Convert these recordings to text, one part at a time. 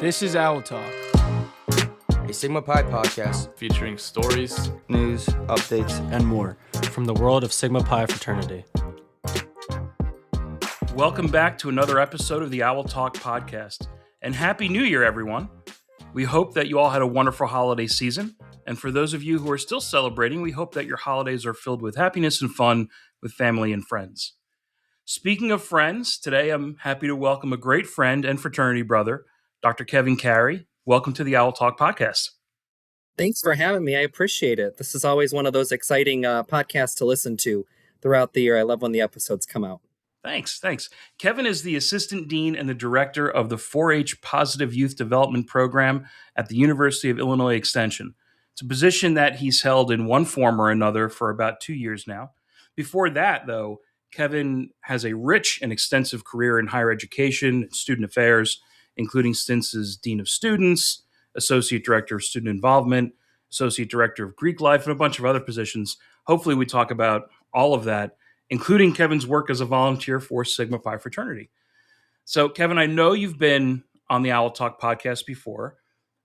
This is Owl Talk, a Sigma Pi podcast featuring stories, news, updates, and more from the world of Sigma Pi fraternity. Welcome back to another episode of the Owl Talk podcast, and Happy New Year, everyone. We hope that you all had a wonderful holiday season, and for those of you who are still celebrating, we hope that your holidays are filled with happiness and fun with family and friends. Speaking of friends, today I'm happy to welcome a great friend and fraternity brother, Dr. Kevin Carey. Welcome to the Owl Talk podcast. Thanks for having me. I appreciate it. This is always one of those exciting podcasts to listen to throughout the year. I love when the episodes come out. Thanks. Kevin is the Assistant Dean and the Director of the 4-H Positive Youth Development Program at the University of Illinois Extension. It's a position that he's held in one form or another for about 2 years now. Before that, though, Kevin has a rich and extensive career in higher education and student affairs, including stints as Dean of Students, Associate Director of Student Involvement, Associate Director of Greek Life, and a bunch of other positions. Hopefully we talk about all of that, including Kevin's work as a volunteer for Sigma Pi fraternity. So, Kevin, I know you've been on the Owl Talk podcast before,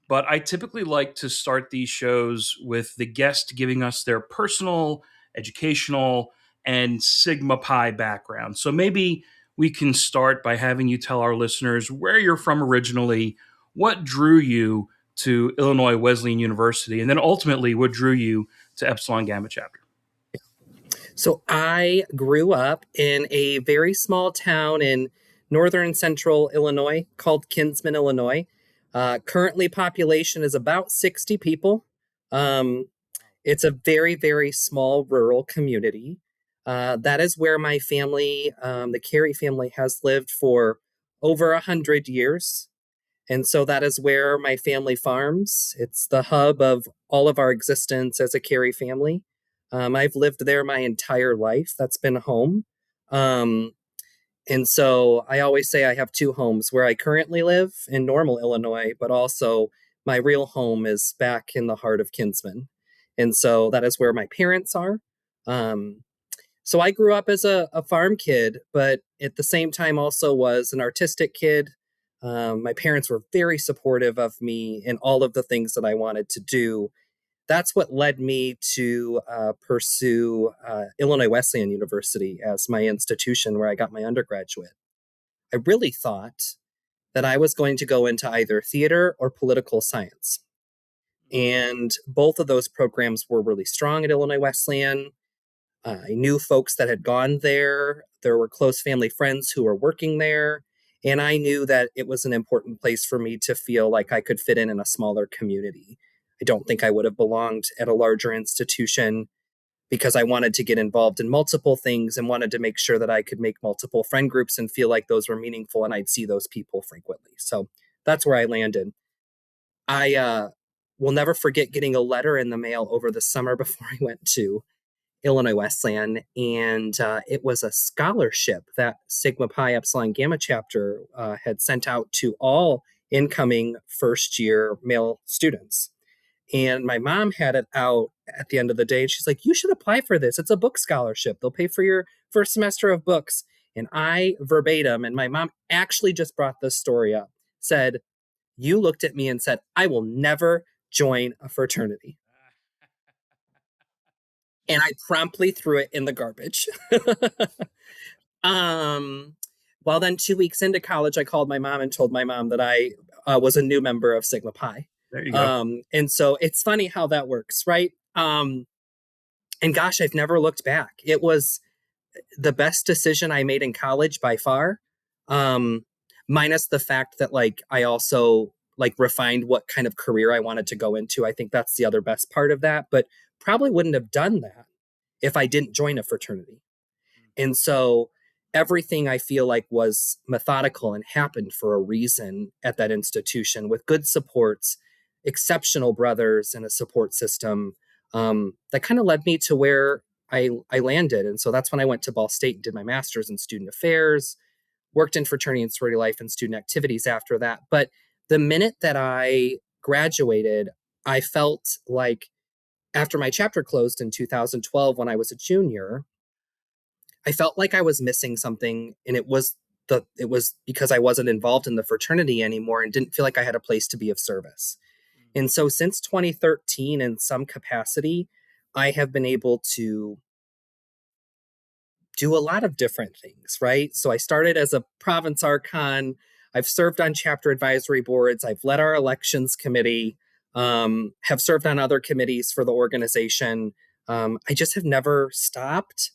but I typically like to start these shows with the guest giving us their personal, educational, and Sigma Pi background. So maybe we can start by having you tell our listeners where you're from originally, what drew you to Illinois Wesleyan University, and then ultimately what drew you to Epsilon-Gamma Chapter. So I grew up in a very small town in northern and central Illinois called Kinsman, Illinois. Currently, population is about 60 people. It's a very, very small rural community. That is where my family, the Carey family, has lived for over 100 years. And so that is where my family farms. It's the hub of all of our existence as a Carey family. I've lived there my entire life. That's been home. And so I always say I have two homes, where I currently live in Normal, Illinois, but also my real home is back in the heart of Kinsman. And so that is where my parents are. So I grew up as a farm kid, but at the same time also was an artistic kid. My parents were very supportive of me in all of the things that I wanted to do. That's what led me to pursue Illinois Wesleyan University as my institution where I got my undergraduate. I really thought that I was going to go into either theater or political science. And both of those programs were really strong at Illinois Wesleyan. I knew folks that had gone there. There were close family friends who were working there. And I knew that it was an important place for me to feel like I could fit in a smaller community. I don't think I would have belonged at a larger institution because I wanted to get involved in multiple things and wanted to make sure that I could make multiple friend groups and feel like those were meaningful and I'd see those people frequently. So that's where I landed. I will never forget getting a letter in the mail over the summer before I went to Illinois Wesleyan, and it was a scholarship that Sigma Pi Epsilon-Gamma Chapter had sent out to all incoming first-year male students. And my mom had it out at the end of the day, and she's like, "You should apply for this. It's a book scholarship. They'll pay for your first semester of books." And I verbatim, and my mom actually just brought this story up, said, "You looked at me and said, I will never join a fraternity." And I promptly threw it in the garbage. Well, then 2 weeks into college, I called my mom and told my mom that I was a new member of Sigma Pi. There you go. And so it's funny how that works, right? And gosh, I've never looked back. It was the best decision I made in college by far, minus the fact that I also refined what kind of career I wanted to go into. I think that's the other best part of that, but probably wouldn't have done that if I didn't join a fraternity. And so everything I feel like was methodical and happened for a reason at that institution with good supports, exceptional brothers, and a support system that kind of led me to where I landed. And so that's when I went to Ball State and did my master's in student affairs, worked in fraternity and sorority life and student activities after that. But the minute that I graduated, I felt like after my chapter closed in 2012, when I was a junior, I felt like I was missing something, and it was it was because I wasn't involved in the fraternity anymore and didn't feel like I had a place to be of service. And so since 2013, in some capacity, I have been able to do a lot of different things, right? So I started as a province archon. I've served on chapter advisory boards. I've led our elections committee, have served on other committees for the organization. I just have never stopped.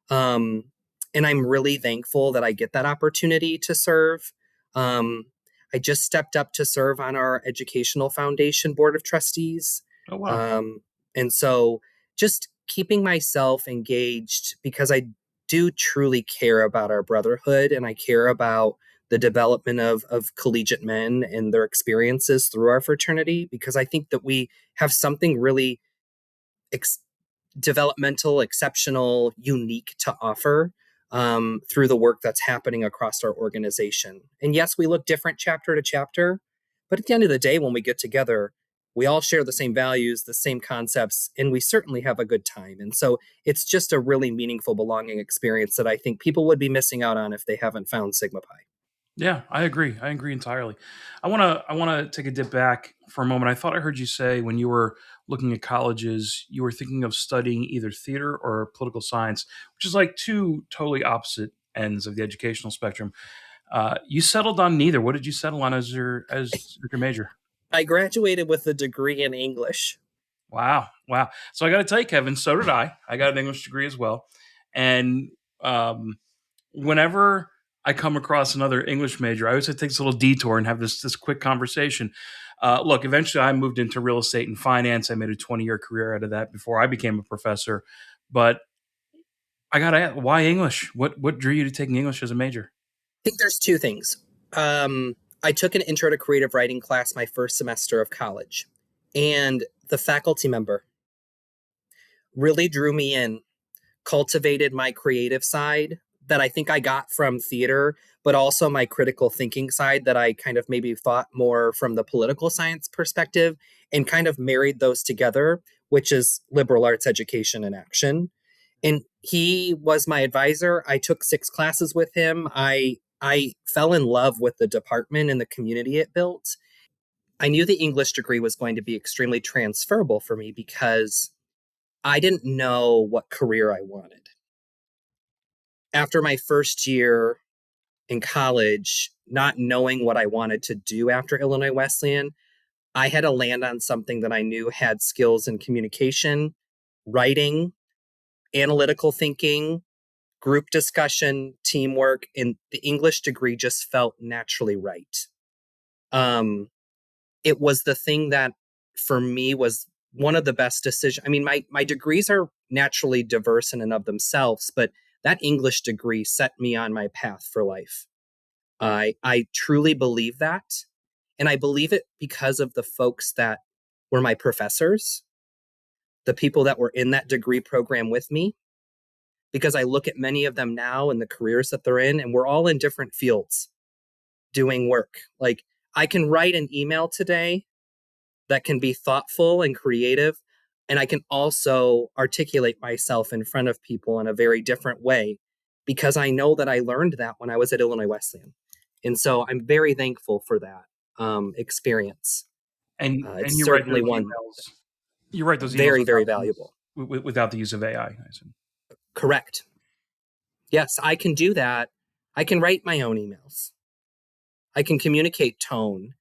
Um, and I'm really thankful that I get that opportunity to serve. Um, I just stepped up to serve on our Educational Foundation Board of Trustees. Oh, wow. And so just keeping myself engaged, because I do truly care about our brotherhood and I care about the development of collegiate men and their experiences through our fraternity, because I think that we have something really developmental, exceptional, unique to offer through the work that's happening across our organization. And yes, we look different chapter to chapter, but at the end of the day, when we get together, we all share the same values, the same concepts, and we certainly have a good time. And so it's just a really meaningful belonging experience that I think people would be missing out on if they haven't found Sigma Pi. Yeah, I agree. I agree entirely. I want to take a dip back for a moment. I thought I heard you say when you were looking at colleges, you were thinking of studying either theater or political science, which is like two totally opposite ends of the educational spectrum. You settled on neither. What did you settle on as your major? I graduated with a degree in English. Wow, wow. So I got to tell you, Kevin, so did I. I got an English degree as well, and whenever I come across another English major, I always take this little detour and have this quick conversation. Look, eventually I moved into real estate and finance. I made a 20-year career out of that before I became a professor. But I got to ask, why English? What drew you to taking English as a major? I think there's two things. I took an intro to creative writing class my first semester of college, and the faculty member really drew me in, cultivated my creative side that I think I got from theater, but also my critical thinking side that I kind of maybe thought more from the political science perspective, and kind of married those together, which is liberal arts education in action. And he was my advisor. I took 6 classes with him. I fell in love with the department and the community it built. I knew the English degree was going to be extremely transferable for me because I didn't know what career I wanted. After my first year in college, not knowing what I wanted to do after Illinois Wesleyan, I had to land on something that I knew had skills in communication, writing, analytical thinking, group discussion, teamwork, and the English degree just felt naturally right. It was the thing that for me was one of the best decisions. I mean, my degrees are naturally diverse in and of themselves, but that English degree set me on my path for life. I truly believe that. And I believe it because of the folks that were my professors, the people that were in that degree program with me, because I look at many of them now and the careers that they're in, and we're all in different fields doing work. Like, I can write an email today that can be thoughtful and creative, and I can also articulate myself in front of people in a very different way because I know that I learned that when I was at Illinois Wesleyan. And so I'm very thankful for that experience. And It's certainly one you write those emails very, very valuable. without the use of AI. I assume. Correct. Yes, I can do that. I can write my own emails. I can communicate tone.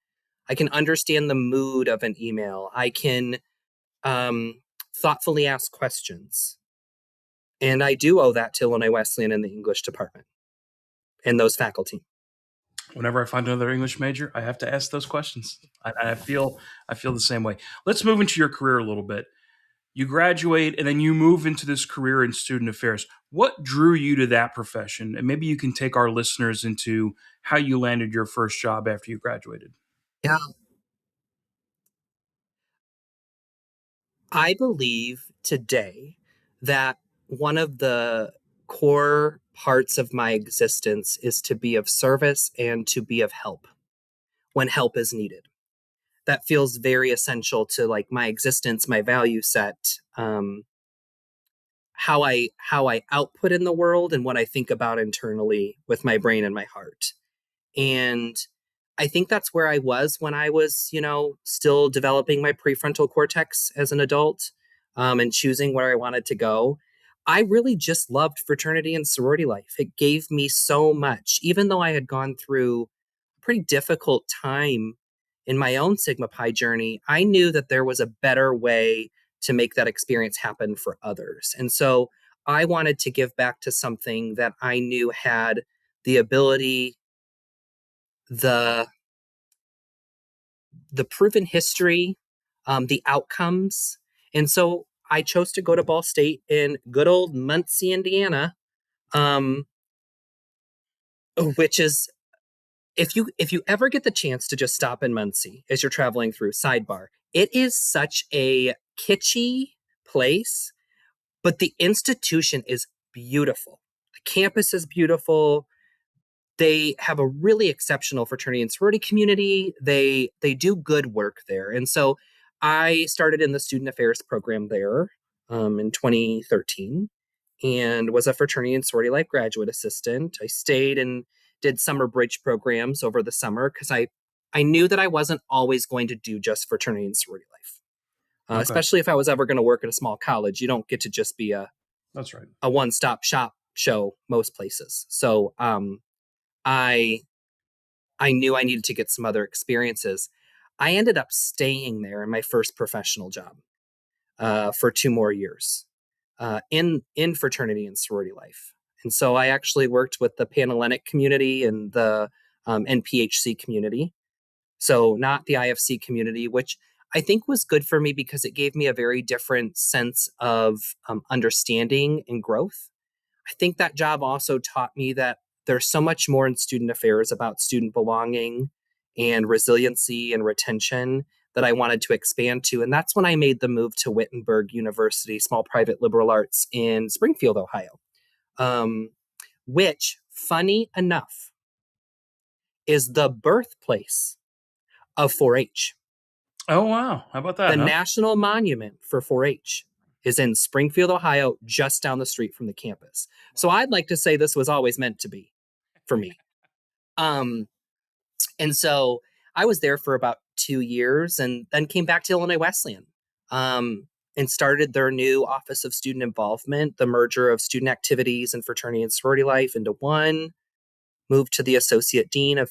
I can understand the mood of an email. I can thoughtfully ask questions. And I do owe that to Illinois Wesleyan in the English department and those faculty. Whenever I find another English major, I have to ask those questions. I feel the same way. Let's move into your career a little bit. You graduate and then you move into this career in student affairs. What drew you to that profession? And maybe you can take our listeners into how you landed your first job after you graduated. Yeah, I believe today that one of the core parts of my existence is to be of service and to be of help when help is needed. That feels very essential to like my existence, my value set. how I output in the world and what I think about internally with my brain and my heart. And I think that's where I was when I was, still developing my prefrontal cortex as an adult, and choosing where I wanted to go. I really just loved fraternity and sorority life. It gave me so much, even though I had gone through a pretty difficult time in my own Sigma Pi journey. I knew that there was a better way to make that experience happen for others. And so I wanted to give back to something that I knew had the ability, the the proven history, the outcomes. And so I chose to go to Ball State in good old Muncie, Indiana, um, which is, if you ever get the chance to just stop in Muncie as you're traveling through, sidebar, it is such a kitschy place, but the institution is beautiful. The campus is beautiful. They have a really exceptional fraternity and sorority community. They do good work there. And so I started in the student affairs program there, in 2013, and was a fraternity and sorority life graduate assistant. I stayed and did summer bridge programs over the summer because I knew that I wasn't always going to do just fraternity and sorority life. Okay. Especially if I was ever going to work at a small college. You don't get to just be That's right. a one-stop shop show most places. So I knew I needed to get some other experiences. I ended up staying there in my first professional job, for 2 more years, in fraternity and sorority life. And so I actually worked with the Panhellenic community and the NPHC community. So not the IFC community, which I think was good for me because it gave me a very different sense of understanding and growth. I think that job also taught me that there's so much more in student affairs about student belonging and resiliency and retention that I wanted to expand to. And that's when I made the move to Wittenberg University, small private liberal arts in Springfield, Ohio, which, funny enough, is the birthplace of 4-H. Oh, wow. How about that? The Huh? national monument for 4-H is in Springfield, Ohio, just down the street from the campus. So I'd like to say this was always meant to be for me. And so I was there for about 2 years and then came back to Illinois Wesleyan, and started their new Office of Student Involvement, the merger of student activities and fraternity and sorority life into one, moved to the Associate Dean of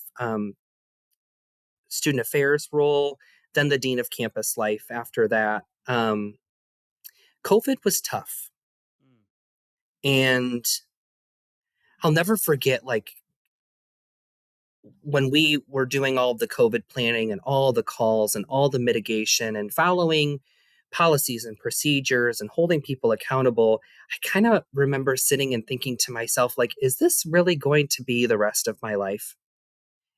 Student Affairs role, then the Dean of Campus Life after that. COVID was tough. And I'll never forget, like, when we were doing all of the COVID planning and all the calls and all the mitigation and following policies and procedures and holding people accountable, I kind of remember sitting and thinking to myself, like, is this really going to be the rest of my life?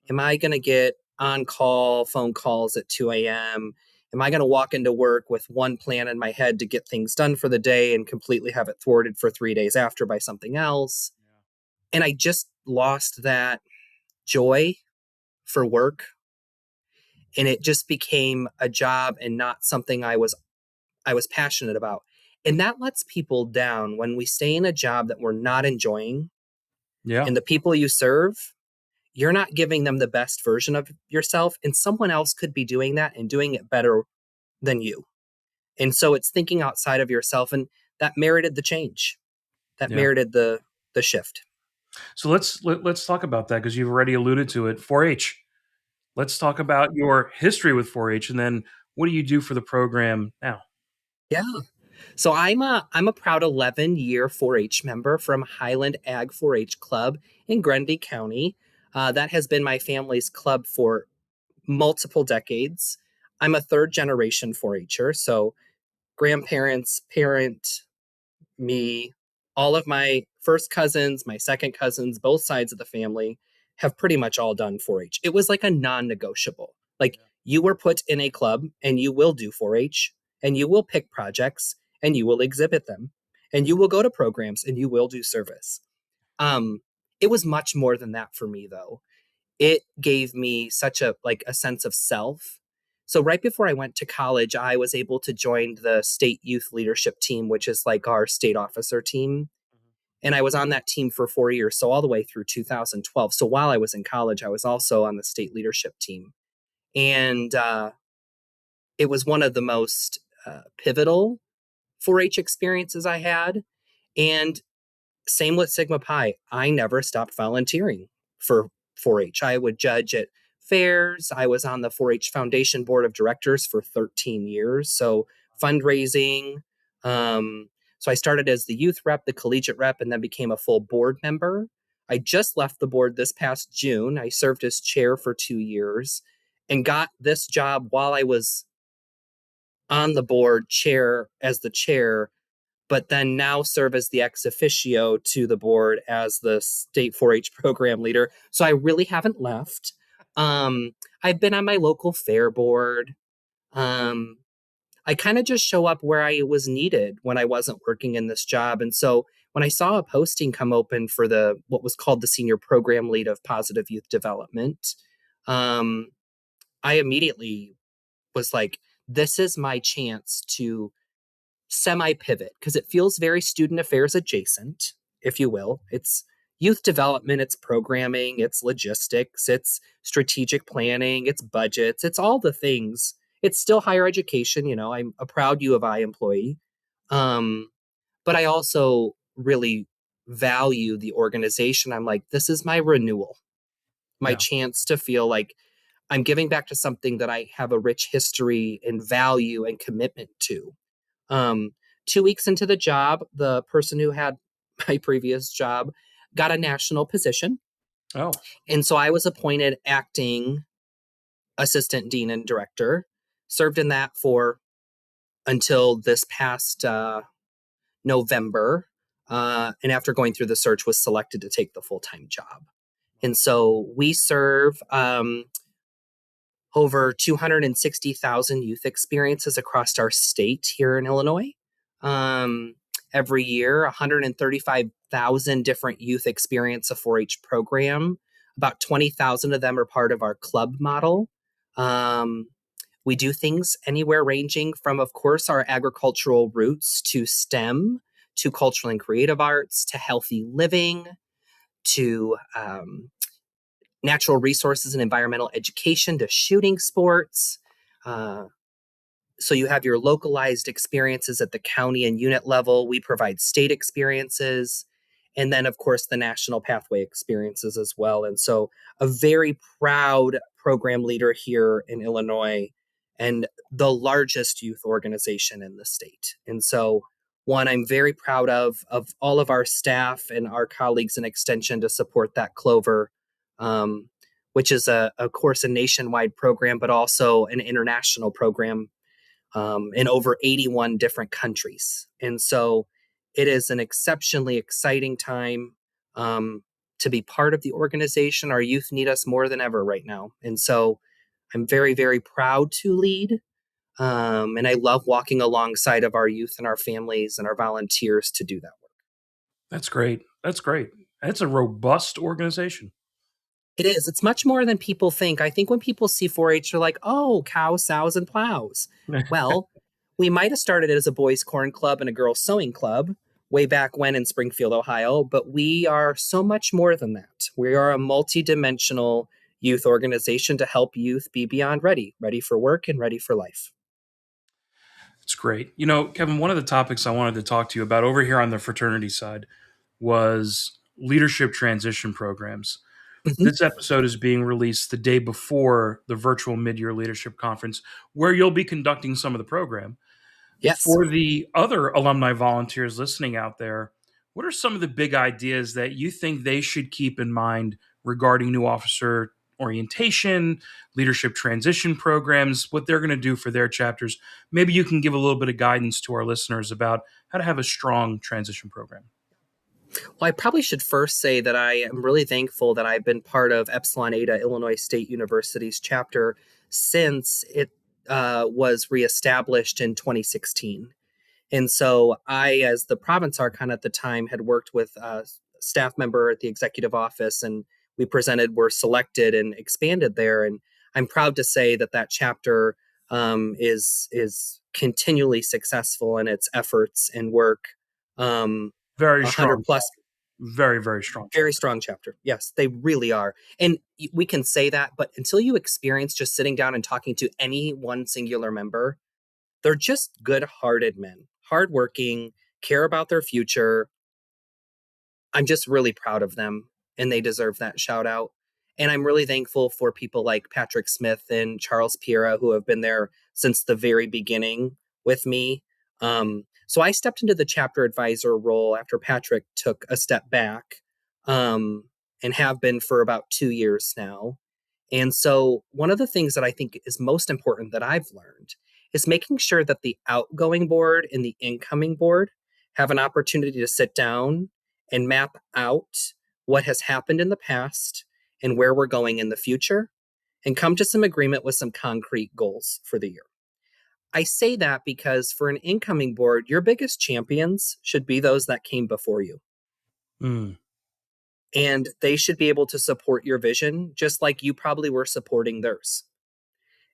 Am I going to get on call phone calls at 2 a.m.? Am I going to walk into work with one plan in my head to get things done for the day and completely have it thwarted for 3 days after by something else? Yeah. And I just lost that joy for work. And it just became a job and not something I was passionate about. And that lets people down when we stay in a job that we're not enjoying. Yeah. And the people you serve, you're not giving them the best version of yourself, and someone else could be doing that and doing it better than you. And so it's thinking outside of yourself, and that merited the change. That merited the shift. So let's talk about that because you've already alluded to it. 4-H. Let's talk about your history with 4-H, and then what do you do for the program now? Yeah. So I'm a proud 11-year 4-H member from Highland Ag 4-H Club in Grundy County. That has been my family's club for multiple decades. I'm a third generation 4-H'er, so grandparents, parent, me, all of my first cousins, my second cousins, both sides of the family have pretty much all done 4-H. It was like a non-negotiable. Like, you were put in a club and you will do 4-H and you will pick projects and you will exhibit them and you will go to programs and you will do service. It was much more than that for me, though. It gave me such a sense of self. So right before I went to college, I was able to join the state youth leadership team, which is like our state officer team. And I was on that team for 4 years, so all the way through 2012. So while I was in college, I was also on the state leadership team. And it was one of the most pivotal 4-H experiences I had. And same with Sigma Pi. I never stopped volunteering for 4-H. I would judge at fairs. I was on the 4-H Foundation Board of Directors for 13 years. So fundraising. So I started as the youth rep, the collegiate rep, and then became a full board member. I just left the board this past June. I served as chair for 2 years and got this job while I was on the board as the chair, but then now serve as the ex officio to the board as the state 4-H program leader. So I really haven't left. I've been on my local fair board. I kind of just show up where I was needed when I wasn't working in this job. And so when I saw a posting come open for what was called the senior program lead of positive youth development, I immediately was like, this is my chance to semi-pivot, because it feels very student affairs adjacent, if you will. It's youth development, it's programming, it's logistics, it's strategic planning, it's budgets, it's all the things. It's still higher education. I'm a proud U of I employee. But I also really value the organization. I'm like, this is my renewal, my chance to feel like I'm giving back to something that I have a rich history and value and commitment to. 2 weeks into the job, the person who had my previous job got a national position. Oh, And so I was appointed acting assistant dean and director, served in that for until this past November. And after going through the search, was selected to take the full-time job. And so we serve over 260,000 youth experiences across our state here in Illinois. Every year, 135,000 different youth experience a 4-H program. About 20,000 of them are part of our club model. We do things anywhere ranging from, of course, our agricultural roots to STEM, to cultural and creative arts, to healthy living, to natural resources and environmental education, to shooting sports. So you have your localized experiences at the county and unit level. We provide state experiences. And then, of course, the national pathway experiences as well. And so a very proud program leader here in Illinois and the largest youth organization in the state. And so one, I'm very proud of all of our staff and our colleagues in Extension to support that Clover, which is, of course, a nationwide program, but also an international program in over 81 different countries. And so it is an exceptionally exciting time to be part of the organization. Our youth need us more than ever right now. And so I'm very, very proud to lead. And I love walking alongside of our youth and our families and our volunteers to do that work. that's great. That's great. It's a robust organization. It is. It's much more than people think. I think when people see 4-H, they're like, oh, cows, sows, and plows. Well, we might have started it as a boys' corn club and a girls' sewing club way back when in Springfield, Ohio, but we are so much more than that. We are a multidimensional youth organization to help youth be beyond ready for work and ready for life. It's great. Kevin, one of the topics I wanted to talk to you about over here on the fraternity side was leadership transition programs. Mhm. This episode is being released the day before the virtual mid-year leadership conference, where you'll be conducting some of the program. Yes. For the other alumni volunteers listening out there, what are some of the big ideas that you think they should keep in mind regarding new officer orientation, leadership transition programs, what they're going to do for their chapters? Maybe you can give a little bit of guidance to our listeners about how to have a strong transition program. Well, I probably should first say that I am really thankful that I've been part of Epsilon-Eta Illinois State University's chapter since it was reestablished in 2016. And so I, as the province archon at the time, had worked with a staff member at the executive office, and we were selected and expanded there. And I'm proud to say that chapter is continually successful in its efforts and work. Very 100 strong. plus. Very, very strong. Very strong chapter. Yes, they really are. And we can say that, but until you experience just sitting down and talking to any one singular member, they're just good-hearted men, hardworking, care about their future. I'm just really proud of them, and they deserve that shout out. And I'm really thankful for people like Patrick Smith and Charles Piera, who have been there since the very beginning with me. So I stepped into the chapter advisor role after Patrick took a step back, and have been for about 2 years now. And so one of the things that I think is most important that I've learned is making sure that the outgoing board and the incoming board have an opportunity to sit down and map out what has happened in the past and where we're going in the future, and come to some agreement with some concrete goals for the year. I say that because for an incoming board, your biggest champions should be those that came before you. Mm. And they should be able to support your vision just like you probably were supporting theirs.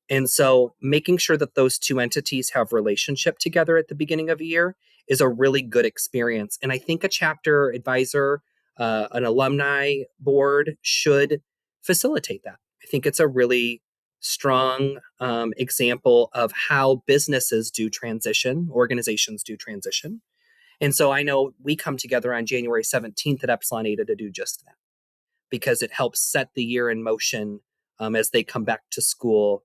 And so making sure that those two entities have relationship together at the beginning of a year is a really good experience. And I think a chapter advisor, an alumni board should facilitate that. I think it's a really strong example of how businesses do transition, organizations do transition. And so I know we come together on January 17th at Epsilon-Eta to do just that, because it helps set the year in motion as they come back to school.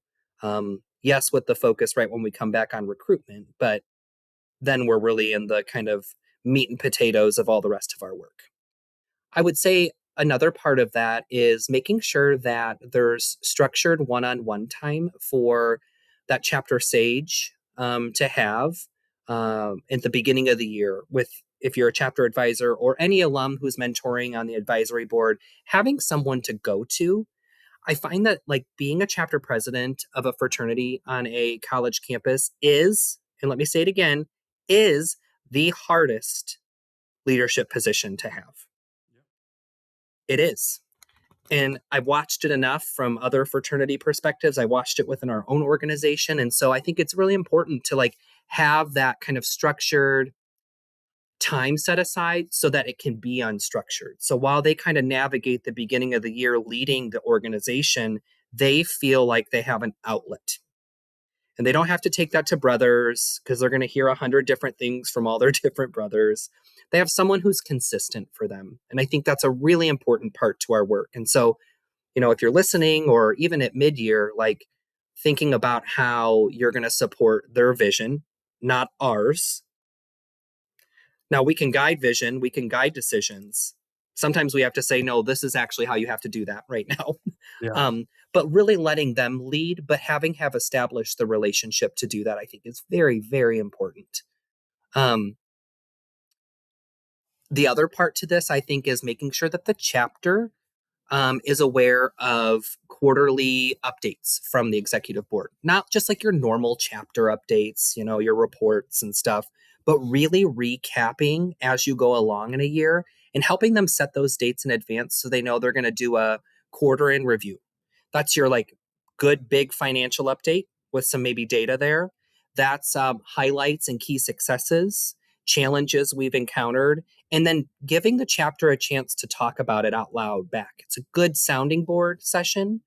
Yes, with the focus right when we come back on recruitment, but then we're really in the kind of meat and potatoes of all the rest of our work. I would say another part of that is making sure that there's structured one-on-one time for that chapter sage to have at the beginning of the year with, if you're a chapter advisor or any alum who's mentoring on the advisory board, having someone to go to. I find that like being a chapter president of a fraternity on a college campus is, and let me say it again, is the hardest leadership position to have. It is. And I've watched it enough from other fraternity perspectives. I watched it within our own organization. And so I think it's really important to like have that kind of structured time set aside so that it can be unstructured. So while they kind of navigate the beginning of the year leading the organization, they feel like they have an outlet. And they don't have to take that to brothers because they're going to hear 100 different things from all their different brothers. They have someone who's consistent for them. And I think that's a really important part to our work. And so, you know, if you're listening or even at mid-year, like thinking about how you're going to support their vision, not ours. Now, we can guide vision, we can guide decisions. Sometimes we have to say, no, this is actually how you have to do that right now. Yeah. But really letting them lead, but have established the relationship to do that, I think is very, very important. The other part to this, I think, is making sure that the chapter is aware of quarterly updates from the executive board. Not just like your normal chapter updates, you know, your reports and stuff, but really recapping as you go along in a year and helping them set those dates in advance so they know they're going to do a quarter in review. That's your like good big financial update with some maybe data there. That's highlights and key successes, challenges we've encountered, and then giving the chapter a chance to talk about it out loud back. It's a good sounding board session.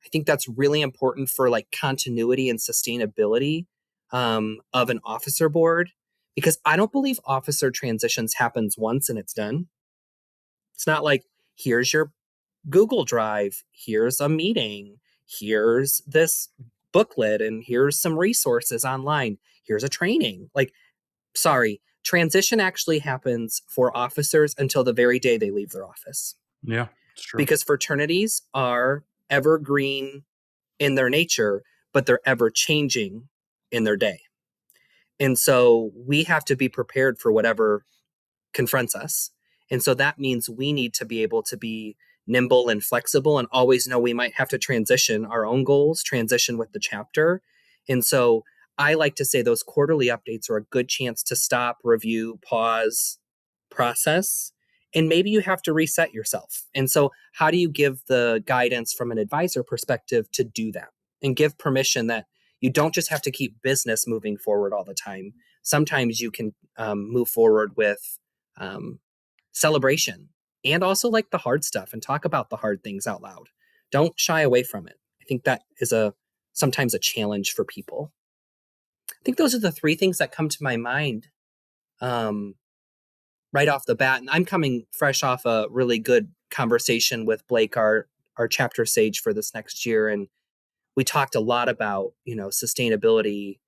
I think that's really important for like continuity and sustainability of an officer board, because I don't believe officer transitions happens once and it's done. It's not like, here's your Google Drive, here's a meeting, here's this booklet, and here's some resources online, here's a training. Like, sorry, transition actually happens for officers until the very day they leave their office. Yeah, it's true. Because fraternities are evergreen in their nature, but they're ever changing in their day. And so we have to be prepared for whatever confronts us. And so that means we need to be able to be nimble and flexible and always know we might have to transition our own goals, transition with the chapter. And so I like to say those quarterly updates are a good chance to stop, review, pause, process, and maybe you have to reset yourself. And so how do you give the guidance from an advisor perspective to do that and give permission that, you don't just have to keep business moving forward all the time. Sometimes you can move forward with celebration and also like the hard stuff and talk about the hard things out loud. Don't shy away from it. I think that is sometimes a challenge for people. I think those are the three things that come to my mind right off the bat. And I'm coming fresh off a really good conversation with Blake, our chapter sage for this next year. And we talked a lot about, sustainability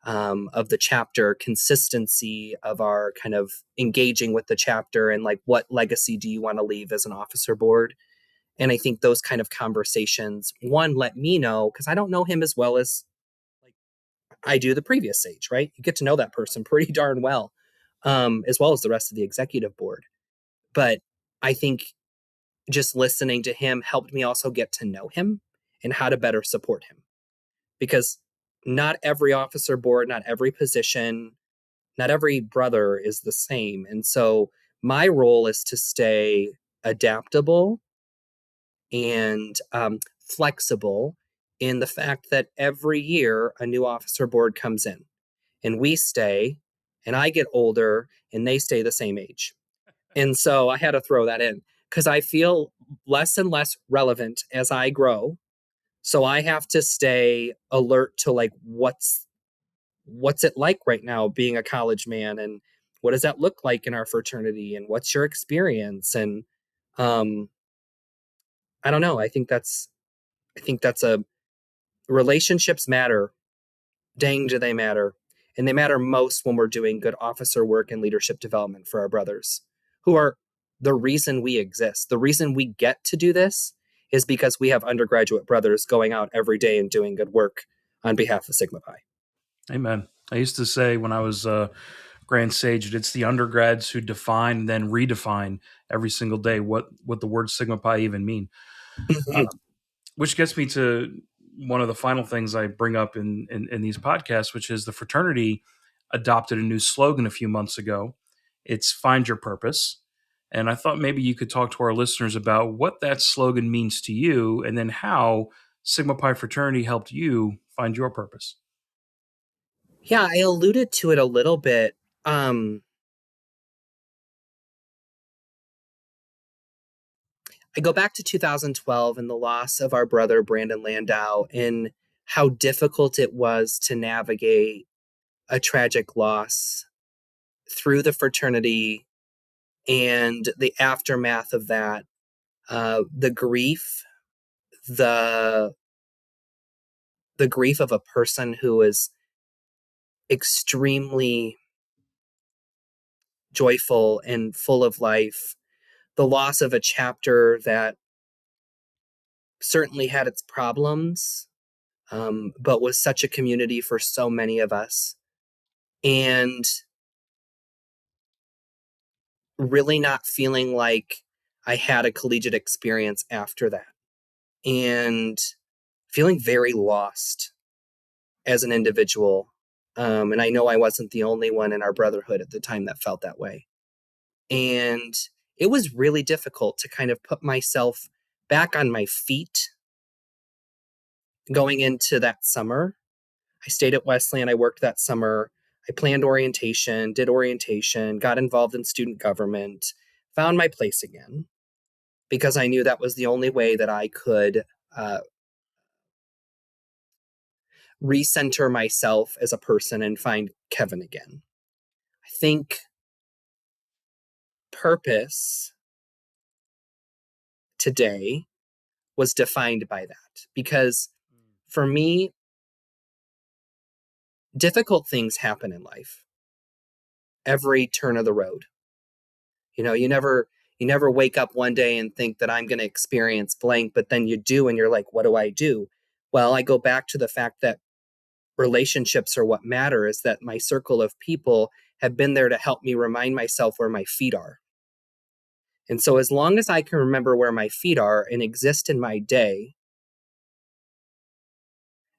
of the chapter, consistency of our kind of engaging with the chapter, and like what legacy do you want to leave as an officer board? And I think those kind of conversations, one, let me know, because I don't know him as well as like I do the previous sage, right? You get to know that person pretty darn well, as well as the rest of the executive board. But I think just listening to him helped me also get to know him and how to better support him. Because not every officer board, not every position, not every brother is the same. And so my role is to stay adaptable and flexible in the fact that every year a new officer board comes in and we stay, and I get older and they stay the same age. And so I had to throw that in because I feel less and less relevant as I grow. So I have to stay alert to like what's it like right now being a college man, and what does that look like in our fraternity, and what's your experience? And I don't know. I think that's a relationships matter. Dang, do they matter. And they matter most when we're doing good officer work and leadership development for our brothers, who are the reason we exist. The reason we get to do this is because we have undergraduate brothers going out every day and doing good work on behalf of Sigma Pi. Amen. I used to say when I was Grand Sage, it's the undergrads who define and then redefine every single day what the word Sigma Pi even mean. Which gets me to one of the final things I bring up in these podcasts, which is the fraternity adopted a new slogan a few months ago. It's "Find Your Purpose." And I thought maybe you could talk to our listeners about what that slogan means to you, and then how Sigma Pi fraternity helped you find your purpose. Yeah, I alluded to it a little bit. I go back to 2012 and the loss of our brother, Brandon Landau, and how difficult it was to navigate a tragic loss through the fraternity and the aftermath of that, the grief, the grief of a person who is extremely joyful and full of life, the loss of a chapter that certainly had its problems, but was such a community for so many of us. And really not feeling like I had a collegiate experience after that. And feeling very lost as an individual. And I know I wasn't the only one in our brotherhood at the time that felt that way. And it was really difficult to kind of put myself back on my feet going into that summer. I stayed at Wesleyan. I worked that summer. I planned orientation, did orientation, got involved in student government, found my place again, because I knew that was the only way that I could recenter myself as a person and find Kevin again. I think purpose today was defined by that, because for me, difficult things happen in life every turn of the road. You never wake up one day and think that I'm going to experience blank, but then you do and you're like, what do I do? Well, I go back to the fact that relationships are what matter, is that my circle of people have been there to help me remind myself where my feet are. And so as long as I can remember where my feet are and exist in my day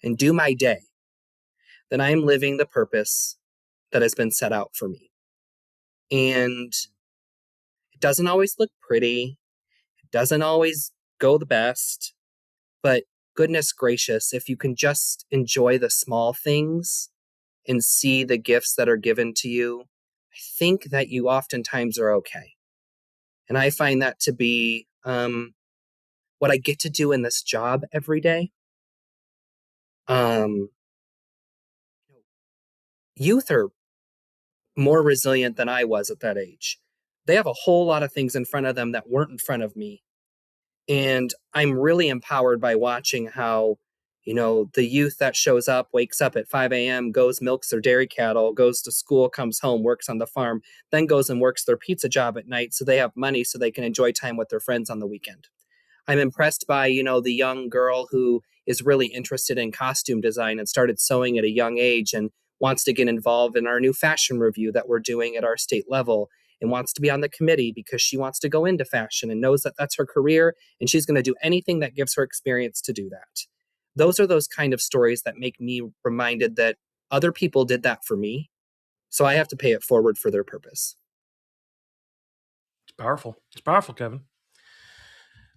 and do my day, then I'm living the purpose that has been set out for me. And it doesn't always look pretty. It doesn't always go the best, but goodness gracious, if you can just enjoy the small things and see the gifts that are given to you, I think that you oftentimes are okay. And I find that to be what I get to do in this job every day. Youth are more resilient than I was at that age. They have a whole lot of things in front of them that weren't in front of me. And I'm really empowered by watching how, the youth that shows up, wakes up at 5 a.m., goes, milks their dairy cattle, goes to school, comes home, works on the farm, then goes and works their pizza job at night so they have money so they can enjoy time with their friends on the weekend. I'm impressed by, the young girl who is really interested in costume design and started sewing at a young age and wants to get involved in our new fashion review that we're doing at our state level and wants to be on the committee because she wants to go into fashion and knows that that's her career and she's going to do anything that gives her experience to do that. Those are those kind of stories that make me reminded that other people did that for me. So I have to pay it forward for their purpose. It's powerful. It's powerful, Kevin.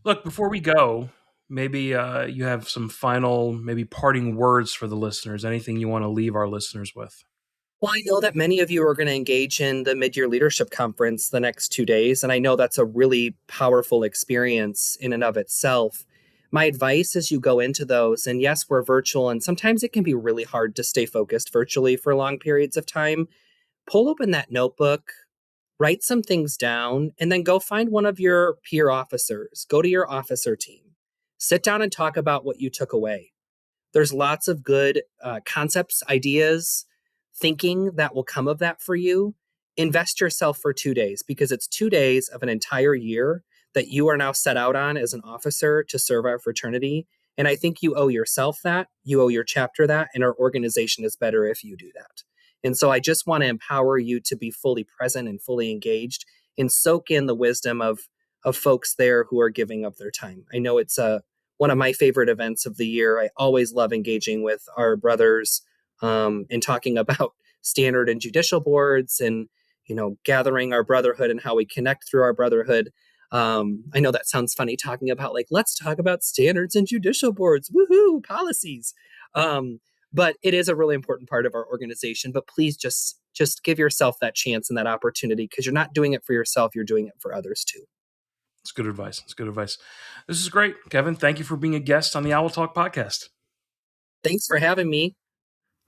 Look, before we go, maybe you have some final, maybe parting words for the listeners. Anything you want to leave our listeners with? Well, I know that many of you are going to engage in the Mid-Year Leadership Conference the next 2 days, and I know that's a really powerful experience in and of itself. My advice as you go into those, and yes, we're virtual, and sometimes it can be really hard to stay focused virtually for long periods of time. Pull open that notebook, write some things down, and then go find one of your peer officers. Go to your officer team. Sit down and talk about what you took away. There's lots of good concepts, ideas, thinking that will come of that for you. Invest yourself for 2 days because it's 2 days of an entire year that you are now set out on as an officer to serve our fraternity. And I think you owe yourself that, you owe your chapter that, and our organization is better if you do that. And so I just want to empower you to be fully present and fully engaged and soak in the wisdom of folks there who are giving up their time. I know it's one of my favorite events of the year. I always love engaging with our brothers and talking about standard and judicial boards and, gathering our brotherhood and how we connect through our brotherhood. I know that sounds funny talking about let's talk about standards and judicial boards, woohoo, policies. But it is a really important part of our organization. But please just give yourself that chance and that opportunity because you're not doing it for yourself. You're doing it for others too. It's good advice. It's good advice. This is great. Kevin, thank you for being a guest on the Owl Talk podcast. Thanks for having me.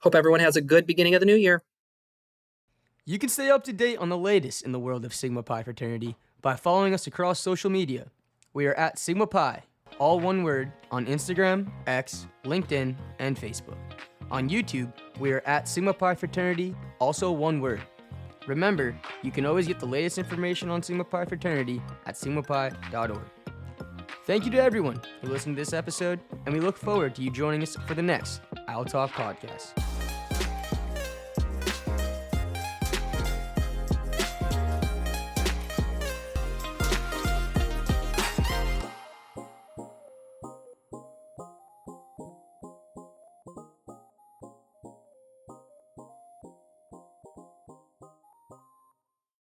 Hope everyone has a good beginning of the new year. You can stay up to date on the latest in the world of Sigma Pi fraternity by following us across social media. We are at Sigma Pi, all one word, on Instagram, X, LinkedIn, and Facebook. On YouTube, we are at Sigma Pi Fraternity, also one word. Remember, you can always get the latest information on Sigma Pi Fraternity at sigmapi.org. Thank you to everyone who listened to this episode, and we look forward to you joining us for the next Owl Talk podcast.